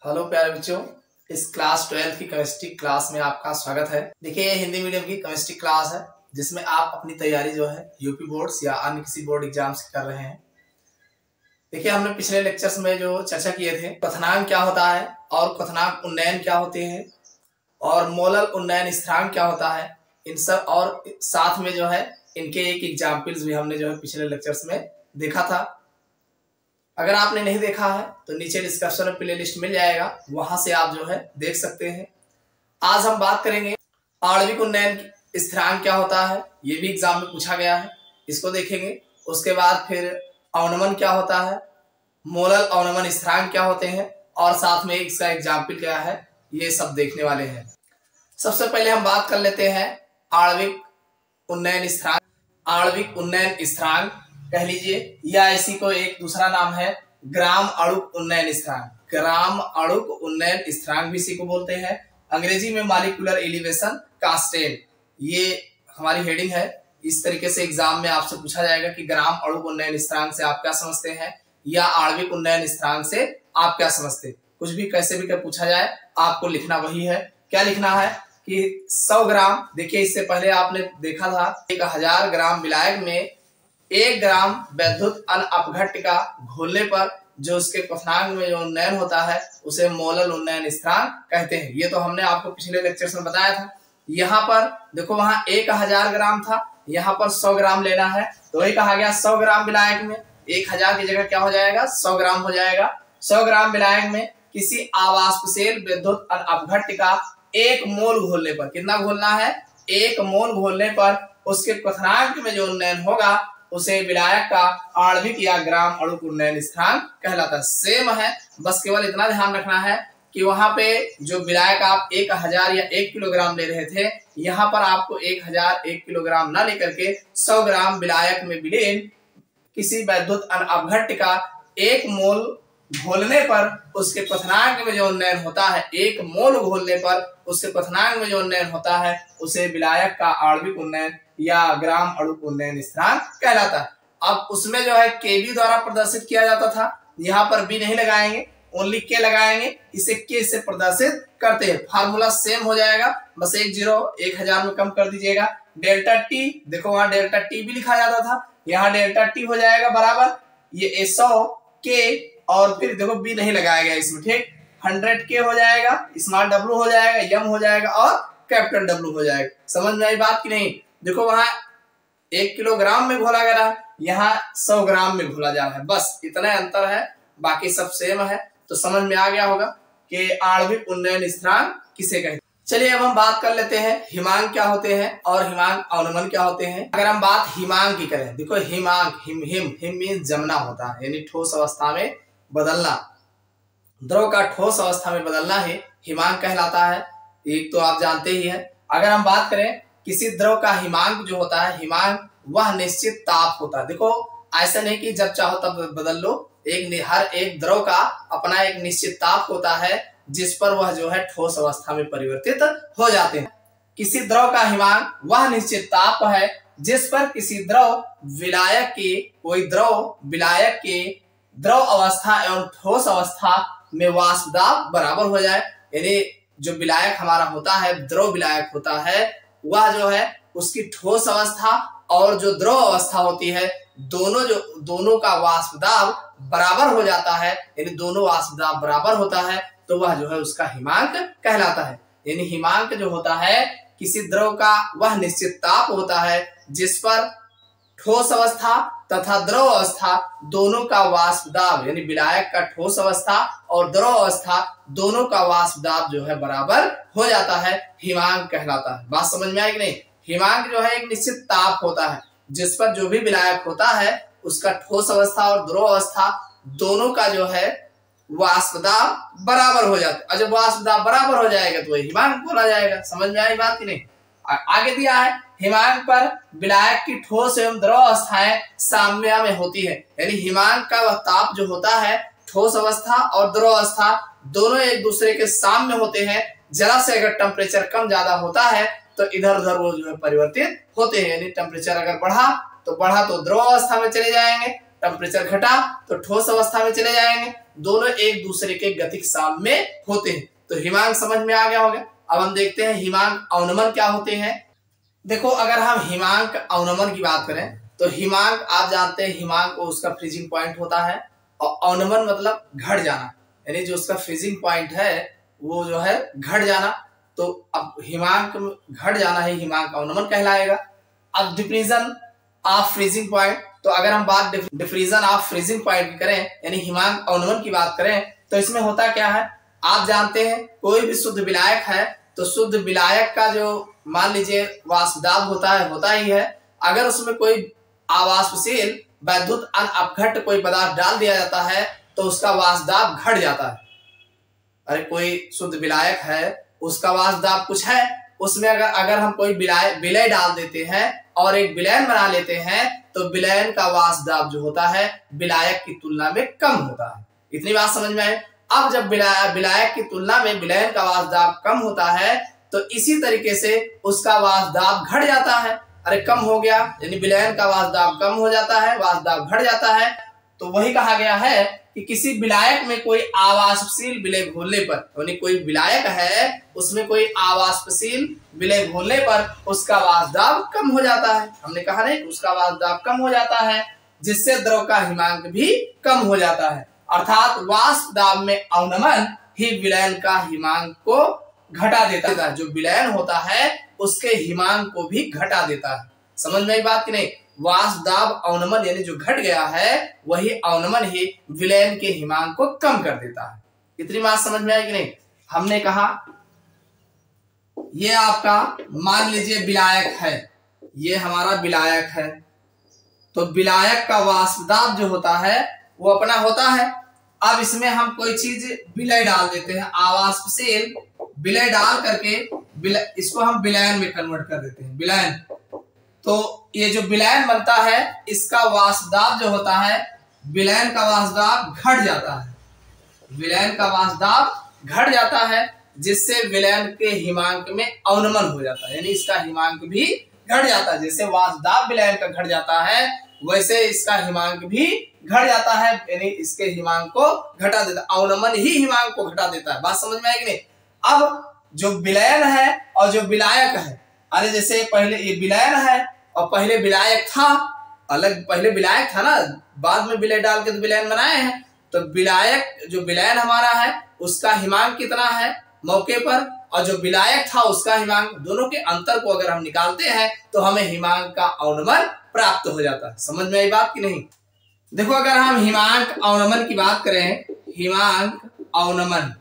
Hello प्यारे बच्चों, इस क्लास 12 की केमिस्ट्री क्लास में आपका स्वागत है। देखिए, ये हिंदी मीडियम की केमिस्ट्री क्लास है जिसमें आप अपनी तैयारी जो है यूपी बोर्ड्स या अन्य किसी बोर्ड एग्जाम्स की कर रहे हैं। देखिए, हमने पिछले लेक्चर्स में जो चर्चा किए थे, क्वथनांक क्या होता है और क्वथनांक उन्नयन क्या होते हैं और मोलल उन्नयन स्थिरांक क्या होता है, इन सब और साथ में जो है इनके एक एग्जाम्पल्स भी हमने जो है पिछले लेक्चर्स में देखा था। अगर आपने नहीं देखा है तो नीचे डिस्क्रिप्शन में प्लेलिस्ट मिल जाएगा, वहां से आप जो है देख सकते हैं। आज हम बात करेंगे आणविक उन्नयन स्थिरांक क्या होता है, ये भी एग्जाम में पूछा गया है, इसको देखेंगे। उसके बाद फिर अवनमन क्या होता है, मोलल अवनमन स्थिरांक क्या होते हैं और साथ में इसका एग्जाम्पल क्या है, ये सब देखने वाले हैं। सबसे पहले हम बात कर लेते हैं आणविक उन्नयन स्थिरांक। आणविक उन्नयन स्थिरांक कह लीजिए, या इसी को एक दूसरा नाम है ग्राम अणुक उन्नयन स्थिरांक। ग्राम अणुक उन्नयन स्थिरांक भी इसी को बोलते हैं। अंग्रेजी में मॉलिक्यूलर एलिवेशन कांस्टेंट, ये हमारी हेडिंग है। इस तरीके से एग्जाम में आपसे पूछा जाएगा कि ग्राम अणुक उन्नयन स्थिरांक से आप क्या समझते हैं या आणविक उन्नयन स्थिरांक से आप क्या समझते हैं। कुछ भी कैसे भी पूछा जाए, आपको लिखना वही है। क्या लिखना है कि 100 ग्राम, देखिए इससे पहले आपने देखा था 1000 ग्राम विलायक में 1 ग्राम वैद्युत अपघट्य घोलने पर जो उसके क्वथनांक में जो उन्नयन होता है उसे मोलल उन्नयन स्थिरांक कहते हैं। ये तो हमने आपको पिछले लेक्चर में बताया था। यहाँ पर देखो, वहां 1000 ग्राम था, यहाँ पर 100 ग्राम लेना है, तो वही कहा गया 100 ग्राम विलायक में 1000 की जगह क्या हो जाएगा, 100 ग्राम हो जाएगा। 100 ग्राम विलायक में किसी अवाष्पशील विद्युत अपघट्य का 1 मोल घोलने पर, कितना घोलना है, 1 मोल घोलने पर उसके क्वथनांक में जो उन्नयन होगा उसे विलायक का आणविक या ग्राम अणुक उन्नयन स्थिरांक कहलाता है। सेम है, बस केवल इतना ध्यान रखना है कि वहां पे जो विलायक आप 1000 या 1 किलोग्राम ले रहे थे, यहाँ पर आपको 1000 1 किलोग्राम ना लेकर के 100 ग्राम विलायक में विलीन किसी वैद्युत अपघट्य का 1 मोल घोलने पर उसके क्वथनांक में जो उन्नयन होता है, 1 मोल घोलने पर उसके क्वथनांक में जो उन्नयन होता है उसे विलायक का आणविक उन्नयन या ग्राम अणुक उन्नयन स्थिरांक कहलाता है। अब उसमें जो है केबी द्वारा प्रदर्शित किया जाता था, यहाँ पर बी नहीं लगाएंगे, ओनली के लगाएंगे, इसे के से प्रदर्शित करते हैं। फार्मूला सेम हो जाएगा, बस 1000 में कम कर दीजिएगा। डेल्टा टी, देखो वहां डेल्टा टी भी लिखा जाता था, यहाँ डेल्टा टी हो जाएगा बराबर ये 100 के, और फिर देखो बी नहीं लगाया गया इसमें, ठीक, 100 के हो जाएगा, स्मॉल डब्ल्यू हो जाएगा, यम हो जाएगा और कैपिटल डब्ल्यू हो जाएगा। समझ में आई बात की नहीं। देखो वहां 1 किलोग्राम में घोला गया, यहाँ 100 ग्राम में घोला जा रहा है, बस इतना अंतर है, बाकी सब सेम है। तो समझ में आ गया होगा कि आणविक उन्नयन स्थिरांक किसे कहते हैं। चलिए अब हम बात कर लेते हैं हिमांक क्या होते हैं और हिमांक अवनमन क्या होते हैं। अगर हम बात हिमांक की करें, देखो हिमांक, हिम मीन जमना होता है, यानी ठोस अवस्था में बदलना, द्रव का ठोस अवस्था में बदलना ही हिमांक कहलाता है। एक तो आप जानते ही है। अगर हम बात करें किसी द्रव का हिमांक जो होता है, हिमांक वह निश्चित ताप होता है। देखो ऐसा नहीं कि जब चाहो तब बदल लो, हर एक द्रव का अपना एक निश्चित ताप होता है जिस पर वह जो है ठोस अवस्था में परिवर्तित हो जाते हैं। किसी द्रव का हिमांक वह निश्चित ताप है जिस पर किसी द्रव विलायक के, कोई द्रव विलायक के द्रव अवस्था एवं ठोस अवस्था में वाष्प दाब बराबर हो जाए। यानी जो विलायक हमारा होता है, द्रव विलायक होता है, वह जो है उसकी ठोस अवस्था और जो द्रव अवस्था होती है, दोनों का वाष्प दाब बराबर हो जाता है, यानी दोनों वाष्प दाब बराबर होता है, तो वह जो है उसका हिमांक कहलाता है। यानी हिमांक जो होता है किसी द्रव का वह निश्चित ताप होता है जिस पर ठोस अवस्था तथा द्रव अवस्था दोनों का वाष्प दाब, यानी विलायक का ठोस अवस्था और द्रव अवस्था दोनों का वाष्प दाब जो है बराबर हो जाता है, हिमांक कहलाता है। बात समझ में आई कि नहीं। हिमांक जो है एक निश्चित ताप होता है जिस पर जो भी विलायक होता है उसका ठोस अवस्था और द्रव अवस्था दोनों का जो है वाष्प दाब बराबर हो जाता है। जब वाष्प दाब बराबर हो जाएगा तो वही हिमांक बोला जाएगा। समझ में आई बात की नहीं। आगे दिया है हिमांक पर विलायक की ठोस एवं द्रव अवस्थाएं साम्य में होती है, यानी हिमांक का वह ताप जो होता है ठोस अवस्था और द्रव अवस्था दोनों एक दूसरे के साम्य होते हैं। जरा से अगर टेम्परेचर कम ज्यादा होता है तो इधर उधर वो जो है परिवर्तित होते हैं, यानी टेम्परेचर अगर बढ़ा तो द्रव अवस्था में चले जाएंगे, टेम्परेचर घटा तो ठोस अवस्था में चले जाएंगे। दोनों एक दूसरे के गतिक साम्य होते हैं। तो हिमांक समझ में आ गया होगा। अब हम देखते हैं हिमांक अवनमन क्या होते हैं। देखो अगर हम हिमांक अवनमन की बात करें तो हिमांक आप जानते हैं, हिमांक को उसका फ्रीजिंग पॉइंट होता है और अवनमन मतलब घट जाना, यानी जो उसका फ्रीजिंग पॉइंट है वो जो है घट जाना। तो अब हिमांक घट जाना है हिमांक अवनमन कहलाएगा। अब डिफ्रीजन ऑफ फ्रीजिंग पॉइंट, तो अगर हम बात डिफ्रीजन ऑफ फ्रीजिंग पॉइंट की करें यानी हिमांक अवनमन की बात करें तो इसमें होता क्या है, आप जानते हैं कोई भी शुद्ध विलायक है तो शुद्ध विलायक का जो मान लीजिए वाष्प दाब होता ही है। अगर उसमें कोई अवाष्पशील वैद्युत अपघट्ट कोई पदार्थ डाल दिया जाता है तो उसका वाष्प दाब घट जाता है। अरे कोई शुद्ध विलायक है उसका वाष्प दाब कुछ है, उसमें अगर हम कोई विलय डाल देते हैं और एक विलयन बना लेते हैं तो विलयन का वाष्प दाब जो होता है विलायक की तुलना में कम होता है। इतनी बात समझ में आए। अब जब विलायक की तुलना में विलयन का वाष्प दाब कम होता है तो इसी तरीके से उसका वाष्प दाब घट जाता है। अरे कम हो गया यानी विलयन का वाष्प दाब कम हो जाता है, वाष्प दाब घट जाता है। तो वही कहा गया है कि किसी विलायक में कोई अवाष्पशील विलय घोलने पर, यानी कोई विलायक है उसमें कोई अवाष्पशील विलय घोलने पर उसका वाष्प दाब कम हो जाता है। हमने कहा नहीं उसका वाष्प दाब कम हो जाता है जिससे द्रव का हिमांक भी कम हो जाता है। अर्थात वाष्प दाब में अवनमन ही विलयन का हिमांक को घटा देता है। जो विलयन होता है उसके हिमांक को भी घटा देता है। समझ में आई बात की नहीं। वाष्प दाब अवनमन यानी जो घट गया है वही अवनमन ही विलयन के हिमांक को कम कर देता है। इतनी बात समझ में आई कि नहीं। हमने कहा ये आपका मान लीजिए विलायक है, ये हमारा विलायक है तो विलायक का वाष्प दाब जो होता है वो अपना होता है। अब इसमें हम कोई चीज विलय डाल देते हैं, अवाष्पशील विलय डाल करके इसको हम विलयन में कन्वर्ट कर देते हैं, विलयन। तो ये जो विलयन बनता है इसका वाष्प दाब जो होता है विलयन का वाष्प दाब घट जाता है, विलयन का वाष्प दाब घट जाता है जिससे विलयन के हिमांक में अवनमन हो जाता है, यानी इसका हिमांक भी घट जाता है। जैसे वाष्प दाब विलयन का घट जाता है वैसे इसका हिमांक भी घट जाता है, यानी इसके हिमांक को घटा देता है। अवनमन ही हिमांक को घटा देता है। बात समझ में आएगी नहीं। अब जो विलयन है और जो विलायक है, अरे जैसे पहले ये विलयन है और पहले विलायक था अलग, पहले विलायक था ना, बाद में विलय डाल के तो विलयन बनाए हैं। तो विलायक जो विलयन हमारा है उसका हिमांक कितना है मौके पर, और जो विलायक था उसका हिमांक, दोनों के अंतर को अगर हम निकालते हैं तो हमें हिमांक का अवनमन प्राप्त हो जाता है। समझ में आई बात की नहीं। देखो अगर हम हिमांक अवनमन की बात करें, हिमांक अवनमन,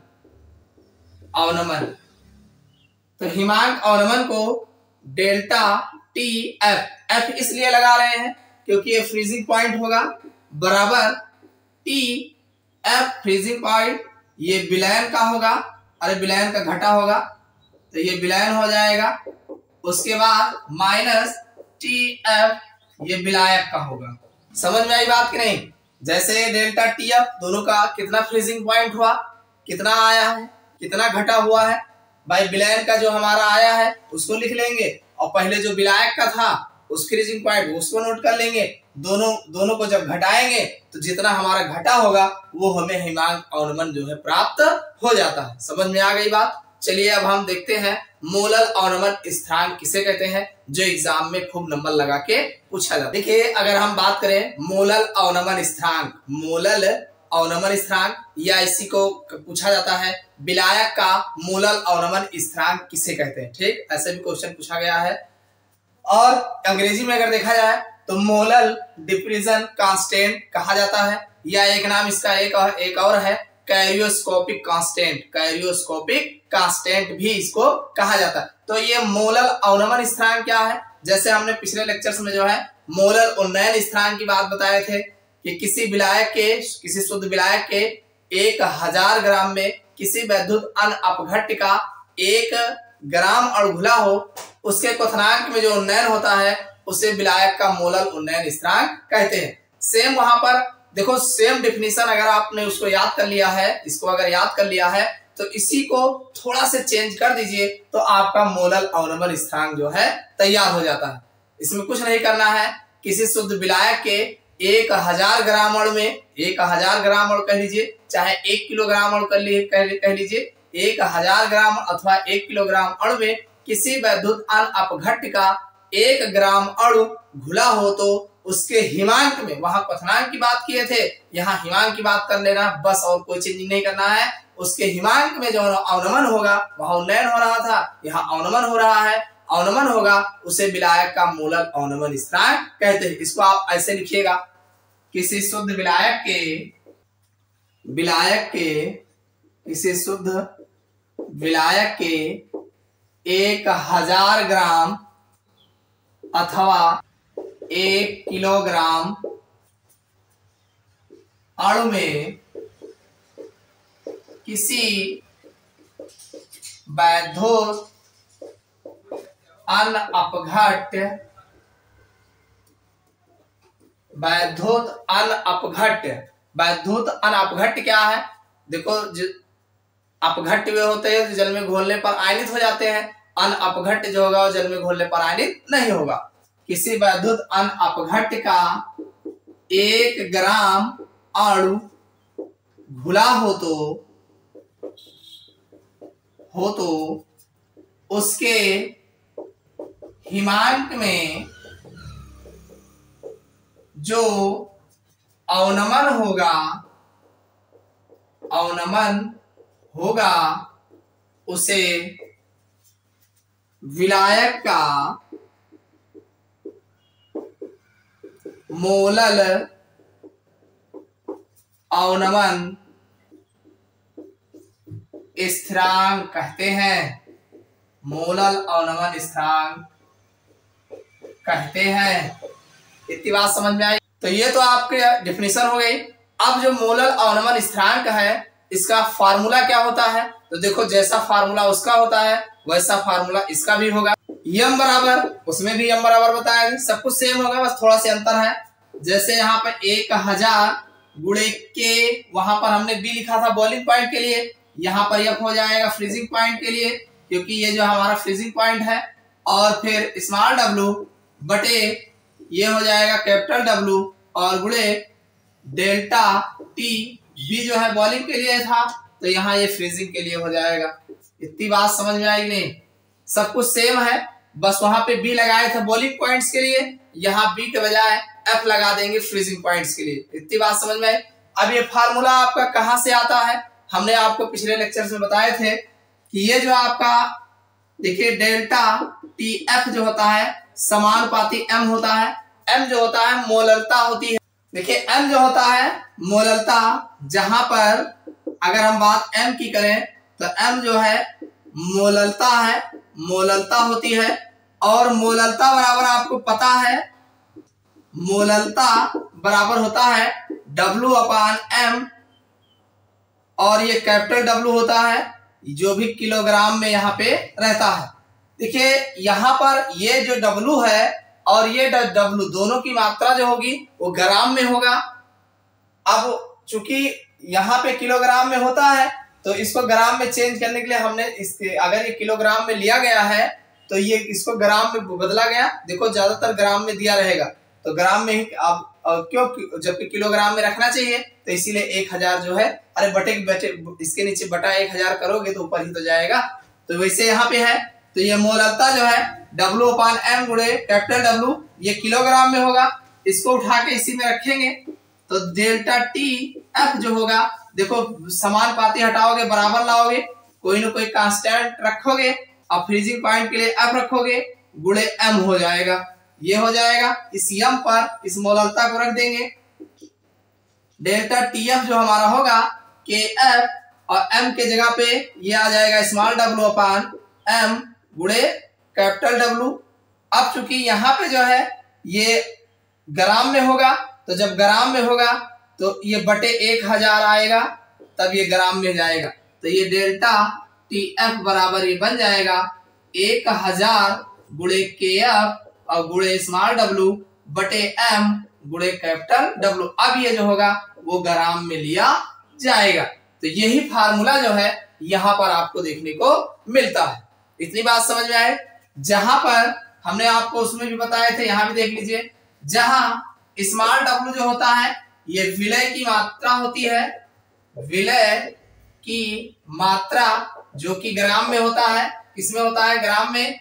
अवनमन तो हिमांक अवनमन को डेल्टा टी एफ, एफ इसलिए लगा रहे हैं क्योंकि ये फ्रीजिंग पॉइंट होगा बराबर टी एफ फ्रीजिंग पॉइंट, ये विलयन का होगा, अरे विलयन का घटा होगा तो ये विलयन हो जाएगा। उसके बाद माइनस टी एफ ये विलायक का होगा। समझ में आई बात की नहीं। जैसे डेल्टा टी एफ दोनों का कितना फ्रीजिंग पॉइंट हुआ, कितना आया है, कितना घटा हुआ है, भाई विलयन का जो हमारा आया है उसको लिख लेंगे और पहले जो विलायक का था उस फ्रीजिंग पॉइंट उसको नोट कर लेंगे। दोनों को जब घटाएंगे तो जितना हमारा घटा होगा वो हमें हिमांक अवनमन जो है प्राप्त हो जाता है। समझ में आ गई बात। चलिए अब हम देखते हैं मोलल अवनमन स्थिरांक किसे कहते हैं, जो एग्जाम में खूब नंबर लगा के पूछा जाता है। देखिए अगर हम बात करें मोलल अवनमन स्थिरांक, मोलल अवनमन स्थिरांक या इसी को पूछा जाता है विलायक का मोलल अवनमन स्थिरांक किसे कहते हैं। ठीक, ऐसे भी क्वेश्चन पूछा गया है। और अंग्रेजी में अगर देखा जाए तो मोलल डिफ्यूजन कांस्टेंट कहा जाता है, या एक नाम इसका एक और है कैरियोस्कोपिक कांस्टेंट, कैरियोस्कोपिक कांस्टेंट भी इसको कहा जाता है। तो ये मोलल अवनमन स्थिरांक क्या है, जैसे हमने पिछले लेक्चर्स में जो है मोलल उन्नयन स्थिरांक की बात बताए थे कि किसी विलायक के, किसी शुद्ध विलायक के 1000 ग्राम में किसी वैद्युत अपघट्ट का 1 ग्राम अड़घुला हो, उसके क्वथनांक में जो उन्नयन होता है उसे विलायक का मोलल उन्नयन स्थिरांक कहते हैं। सेम वहां पर देखो, सेम डिफिनीशन अगर आपने उसको याद कर लिया है, इसको अगर याद कर लिया है तो इसी को थोड़ा से चेंज कर दीजिए तो आपका मोलल अवनमन स्थिरांक जो है तैयार हो जाता है। इसमें कुछ नहीं करना है, किसी शुद्ध विलायक के 1000 ग्राम अणु में 1000 ग्राम अणु कह लीजिए, चाहे 1 किलोग्राम अणु कह लीजिए, 1000 ग्राम अथवा 1 किलोग्राम अणु में किसी वैद्युत अन अपघट्य का 1 ग्राम अणु घुला हो तो उसके हिमांक में, वहां क्वथनांक की बात किए थे, यहाँ हिमांक की बात कर लेना बस, और कोई चेंजिंग नहीं करना है। उसके हिमांक में जो अवनमन होगा, वहां उन्नयन हो रहा था, यहाँ अवनमन हो रहा है, अवनमन होगा, उसे विलायक का मूलक अवनमन स्थिरांक कहते हैं। इसको आप ऐसे लिखिएगा, किसी शुद्ध विलायक के 1000 ग्राम अथवा 1 किलोग्राम अणु में किसी वैद्युत अन अपघट्य क्या है? देखो, अपघट्य वे होते हैं जो जल में घोलने पर आयनित हो जाते हैं, अन अपघट्य जो होगा वो जल में घोलने पर आयनित नहीं होगा। किसी वैद्युत अन अपघट्य का 1 ग्राम अणु घुला हो तो उसके हिमांक में जो अवनमन होगा उसे विलायक का मोलल अवनमन स्थिरांक कहते हैं। मोलल अवनमन स्थिरांक कहते हैं। इतनी बात समझ में आई? तो ये तो आपके डेफिनेशन हो गई। अब जो मोलल अवनमन स्थिरांक है, इसका फार्मूला क्या होता है? तो देखो, जैसा फार्मूला उसका होता है वैसा फार्मूला इसका भी होगा। यम बराबर, उसमें भी यम बराबर बताया, सब कुछ सेम होगा, बस थोड़ा सा अंतर है। जैसे यहाँ पर 1000 गुणे के, वहां पर हमने बी लिखा था बॉइलिंग पॉइंट के लिए, यहाँ पर यह हो जाएगा फ्रीजिंग पॉइंट के लिए, क्योंकि ये जो हमारा फ्रीजिंग पॉइंट है। और फिर स्मॉल डब्लू बटे ये हो जाएगा कैपिटल डब्लू, और गुणे डेल्टा टी, बी जो है बॉइलिंग के लिए था, तो यहाँ ये फ्रीजिंग के लिए हो जाएगा। इतनी बात समझ में आएगी नहीं? सब कुछ सेम है, बस वहां पे बी लगाए थे बॉइलिंग पॉइंट्स के लिए, यहाँ बी के बजाय एफ लगा देंगे फ्रीजिंग पॉइंट्स के लिए। इतनी बात समझ में आई? अब ये फार्मूला आपका कहाँ से आता है? हमने आपको पिछले लेक्चर में बताए थे कि ये जो आपका देखिए डेल्टा टी एफ जो होता है समानुपाती एम होता है। एम जो होता है मोलरता होती है। देखिए, एम जो होता है मोलरता, जहां पर अगर हम बात एम की करें तो एम जो है मोलरता है, मोलरता होती है। और मोलरता बराबर आपको पता है, मोलरता बराबर होता है W अपान एम, और ये कैपिटल डब्लू होता है जो भी किलोग्राम में यहाँ पे रहता है। देखिए, यहाँ पर ये जो डब्लू है और ये डब्लू दोनों की मात्रा जो होगी वो ग्राम में होगा। अब चूंकि यहाँ पे किलोग्राम में होता है, तो इसको ग्राम में चेंज करने के लिए हमने इसके, अगर ये किलोग्राम में लिया गया है तो ये इसको ग्राम में बदला गया। देखो, ज्यादातर ग्राम में दिया रहेगा, तो ग्राम में ही अब क्यों, जबकि किलोग्राम में रखना चाहिए, तो इसीलिए 1000 जो है, अरे बटे इसके नीचे बटा 1000 करोगे तो ऊपर ही तो जाएगा। तो वैसे यहाँ पे है, तो ये मोलरता जो है W अपान एम गुणे कैपिटल डब्लू, ये किलोग्राम में होगा। इसको उठा के इसी में रखेंगे तो डेल्टा टी एफ जो होगा, देखो समानुपाती हटाओगे बराबर लाओगे, कोई ना कोई कांस्टेंट रखोगे, और फ्रीजिंग पॉइंट के लिए एफ रखोगे, गुणे एम हो जाएगा। ये हो जाएगा, इस यम पर इस मोलरता को रख देंगे। डेल्टा टी एफ जो हमारा होगा के एफ, और एम के जगह पे ये आ जाएगा स्मॉल डब्लू अपान एम गुणे कैपिटल डब्लू। अब चूंकि यहाँ पे जो है ये ग्राम में होगा, तो जब ग्राम में होगा तो ये बटे 1000 आएगा, तब ये ग्राम में जाएगा। तो ये डेल्टा टी एफ बराबर ये बन जाएगा 1000 गुणे के एफ और गुणे स्मॉल डब्लू बटे एम गुणे कैपिटल डब्लू। अब ये जो होगा वो ग्राम में लिया जाएगा। तो यही फार्मूला जो है यहाँ पर आपको देखने को मिलता है। इतनी बात समझ में आए? जहां पर हमने आपको उसमें भी बताए थे, यहाँ भी देख लीजिए, जहां स्मॉल डब्लू जो होता है ये विलय की मात्रा होती है, विलय की मात्रा जो कि ग्राम में होता है, किसमें होता है, ग्राम में।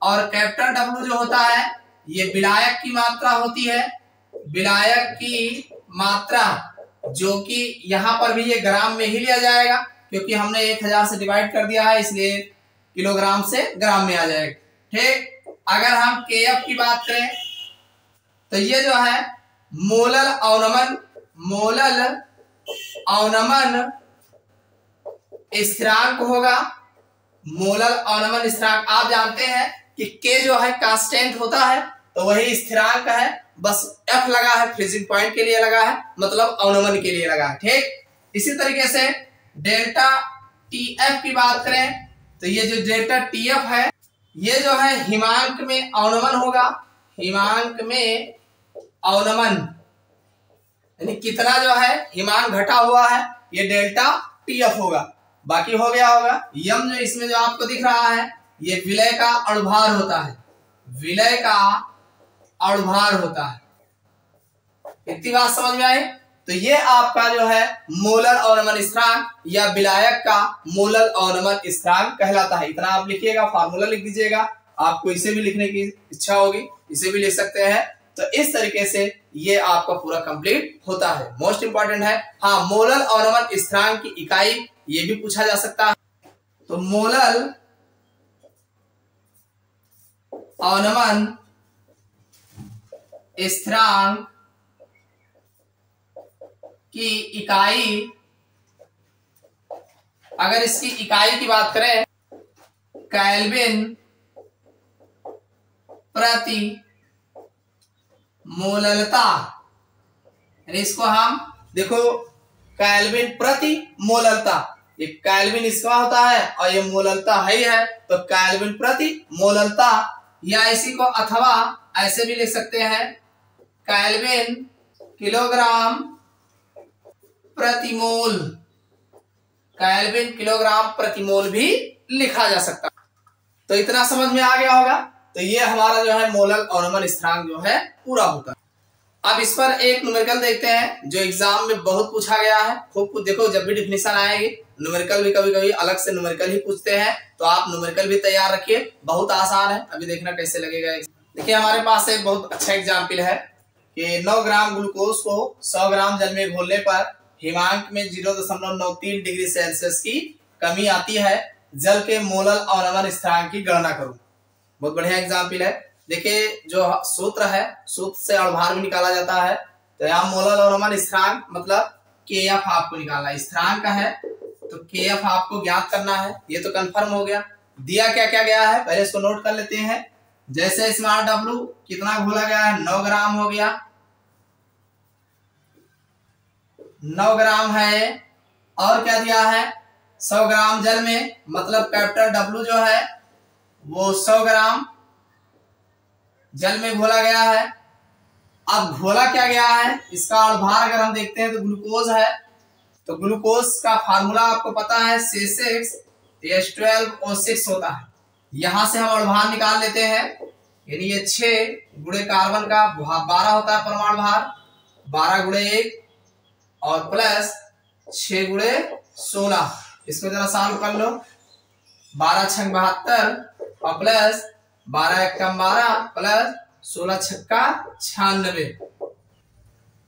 और कैपिटल डब्लू जो होता है ये विलायक की मात्रा होती है, विलायक की मात्रा जो कि यहाँ पर भी ये ग्राम में ही लिया जाएगा, क्योंकि हमने 1000 से डिवाइड कर दिया है इसलिए किलोग्राम से ग्राम में आ जाएगा। ठीक, अगर हम केएफ की बात करें तो ये जो है मोलल अवनमन, मोलल अवनमन स्थिरांक होगा। मोलल अवनमन स्थिरांक आप जानते हैं कि के जो है कांस्टेंट होता है तो वही स्थिरांक है, बस एफ लगा है फ्रीजिंग पॉइंट के लिए लगा है, मतलब अवनमन के लिए लगा है। ठीक, इसी तरीके से डेल्टा टीएफ की बात करें तो ये जो डेल्टा टीएफ है ये जो है हिमांक में अवनमन होगा, हिमांक में अवनमन यानी कितना जो है हिमांक घटा हुआ है ये डेल्टा टीएफ होगा। बाकी हो गया होगा यम जो इसमें जो आपको दिख रहा है ये विलय का अणुभार होता है, विलय का अणुभार होता है। इतनी बात समझ में आई? तो ये आपका जो है मोलर अवनमन स्थिरांक या विलायक का मोलर अवनमन स्थिरांक कहलाता है। इतना आप लिखिएगा, फार्मूला लिख दीजिएगा। आपको इसे भी लिखने की इच्छा होगी इसे भी लिख सकते हैं। तो इस तरीके से ये आपका पूरा कंप्लीट होता है। मोस्ट इंपॉर्टेंट है, हाँ, मोलर अवनमन स्थिरांक की इकाई ये भी पूछा जा सकता है। तो मोलर अवनमन स्थिरांक की इकाई, अगर इसकी इकाई की बात करें केल्विन प्रति मोललता, यानी इसको हम देखो केल्विन प्रति मोललता, ये केल्विन इसका होता है और ये मोललता है तो केल्विन प्रति मोललता, या इसी को अथवा ऐसे भी लिख सकते हैं केल्विन किलोग्राम प्रति मोल, केल्विन किलोग्राम प्रति मोल भी लिखा जा सकता है। तो इतना समझ में आ गया होगा। तो ये हमारा जो है मोलर अवनमन स्थिरांक जो है पूरा होता है। अब इस पर एक न्यूमेरिकल देखते हैं जो एग्जाम में बहुत पूछा गया है। खूब कुछ देखो, जब भी डिफिनेशन आएगी न्यूमेरिकल भी कभी कभी अलग से न्यूमेरिकल ही पूछते हैं, तो आप न्यूमेरिकल भी तैयार रखिए, बहुत आसान है। अभी देखना कैसे लगेगा। देखिए हमारे पास एक बहुत अच्छा एग्जाम्पल है कि 9 ग्राम ग्लूकोज को 100 ग्राम जल में घोलने पर हिमांक में 0.93 डिग्री सेल्सियस की कमी आती है। जल के मोलर अवनमन स्थिरांक की गणना करो। बहुत बढ़िया एग्जाम्पल है। देखिए जो सूत्र है, सूत्र से अणुभार भी निकाला जाता है। तो यहाँ मोलर अवनमन स्थिरांक मतलब केएफ आपको निकालना है, स्थिरांक है तो केएफ आपको ज्ञात करना है। ये तो कंफर्म हो गया। दिया क्या क्या गया है पहले इसको नोट कर लेते हैं। जैसे स्मॉल डब्लू कितना घोला गया है, 9 ग्राम हो गया, 9 ग्राम है। और क्या दिया है, 100 ग्राम जल में, मतलब कैपिटल डब्लू जो है वो 100 ग्राम जल में घोला गया है। अब घोला क्या गया है, इसका अणुभार अगर हम देखते हैं तो ग्लूकोज है, तो ग्लूकोज का फार्मूला आपको पता है C6H12O6 होता है। यहां से हम अणुभार निकाल लेते हैं, यानी ये 6 गुणे कार्बन का 12 होता है परमाणु भार, 12 गुणे 1 और प्लस 6 गुणे 16, इसको जरा सॉल्व कर लो। 12 छंग 72 और प्लस 12 एकम 12 प्लस 16 छक्का 96,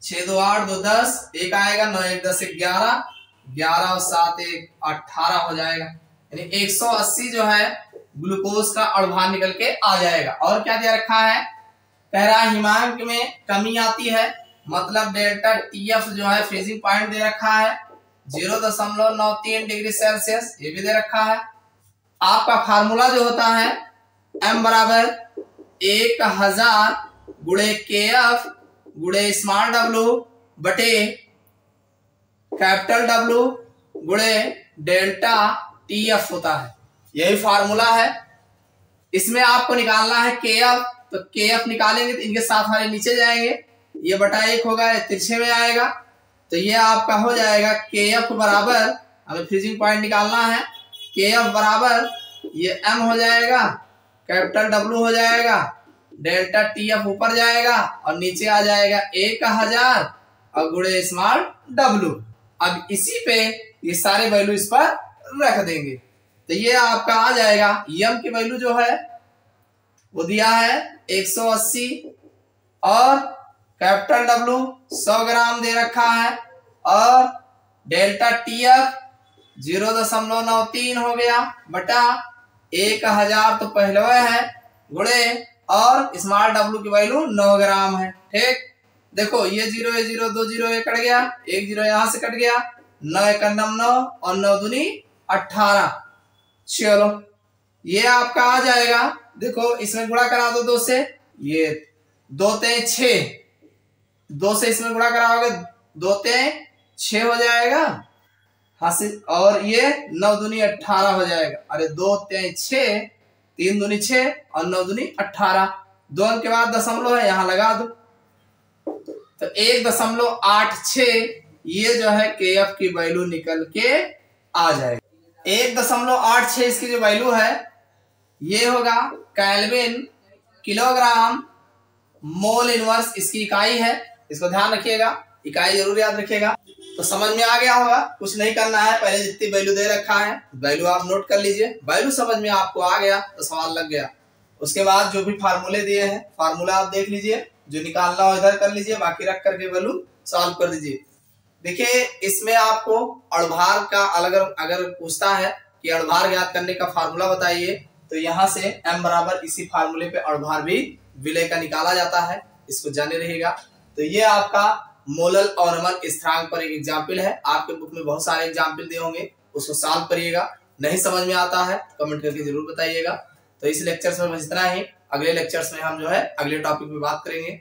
6 2 8 2 10, 1 आएगा, 9 1 10 11, 11 और 7 1 18 हो जाएगा। यानी 180 जो है ग्लूकोज का अणुभार निकल के आ जाएगा। और क्या दिया रखा है, कह रहा हिमांक में कमी आती है, मतलब डेल्टा टीएफ जो है फ्रीजिंग पॉइंट दे रखा है 0.93 डिग्री सेल्सियस, ये भी दे रखा है। आपका फार्मूला जो होता है m बराबर 1000 गुणे KF गुणे स्मॉल डब्लू बटे कैपिटल डब्लू गुणे डेल्टा TF होता है। यही फार्मूला है। इसमें आपको निकालना है KF, तो KF निकालेंगे तो इनके साथ वाले नीचे जाएंगे, ये बटा 1 होगा, तिरछे में आएगा, तो ये आपका हो जाएगा KF बराबर, हमें फ्रीजिंग पॉइंट निकालना है, KF बराबर ये M हो जाएगा, कैपिटल W हो जाएगा, डेल्टा TF ऊपर जाएगा और नीचे आ जाएगा 1000 और गुणे स्मॉल W। अब इसी पे ये सारे वैल्यू इस पर रख देंगे तो ये आपका आ जाएगा। यम की वैल्यू जो है वो दिया है 180 और कैपिटल W 100 ग्राम दे रखा है और डेल्टा TF 0.93 हो गया बटा 1000 तो पहले है गुणे और स्मॉल W की वैल्यू 9 ग्राम है। ठीक, देखो ये 0 है 0, 2 0 ये कट गया, 1 0 यहां से कट गया, 9 1 9 और 9 दूनी 18। चलो ये आपका आ जाएगा। देखो इसमें गुणा करा दो 2 से, ये 2 3 6, 2 से इसमें गुणा कराओगे 2 3 6 हो जाएगा हाँ से, और ये 9 दूनी 18 हो जाएगा। अरे 2 3 6, 3 दूनी 6 और 9 दूनी 18, 2 अंक के बाद दशमलव है यहां लगा दो तो 1.86 ये जो है KF की वैल्यू निकल के आ जाएगी। 1.86 इसकी जो वैल्यू है ये होगा केल्विन किलोग्राम मोल इनवर्स इसकी इकाई है। इसको ध्यान रखिएगा, इकाई जरूर याद रखिएगा। तो समझ में आ गया होगा, कुछ नहीं करना है, पहले जितनी वैल्यू दे रखा है वैल्यू आप नोट कर लीजिए। वैल्यू समझ में आपको आ गया तो सवाल लग गया। उसके बाद जो भी फार्मूले दिए हैं फार्मूला आप देख लीजिए, जो निकालना हो इधर कर लीजिए, बाकी रख करके वैल्यू सॉल्व कर दीजिए। देखिए इसमें आपको अणुभार का अलग अगर पूछता है कि अणुभार ज्ञात करने का फार्मूला बताइए तो यहाँ से m बराबर इसी फार्मूले पे अणुभार भी विलय का निकाला जाता है, इसको जाने रहेगा। तो ये आपका मोलल अवनमन स्थिरांक पर एक एग्जाम्पल है। आपके बुक में बहुत सारे एग्जाम्पल दिए होंगे, उसको सॉल्व करिएगा। नहीं समझ में आता है कमेंट करके जरूर बताइएगा। तो इस लेक्चर में बस इतना ही। अगले लेक्चर्स में हम जो है अगले टॉपिक पे बात करेंगे।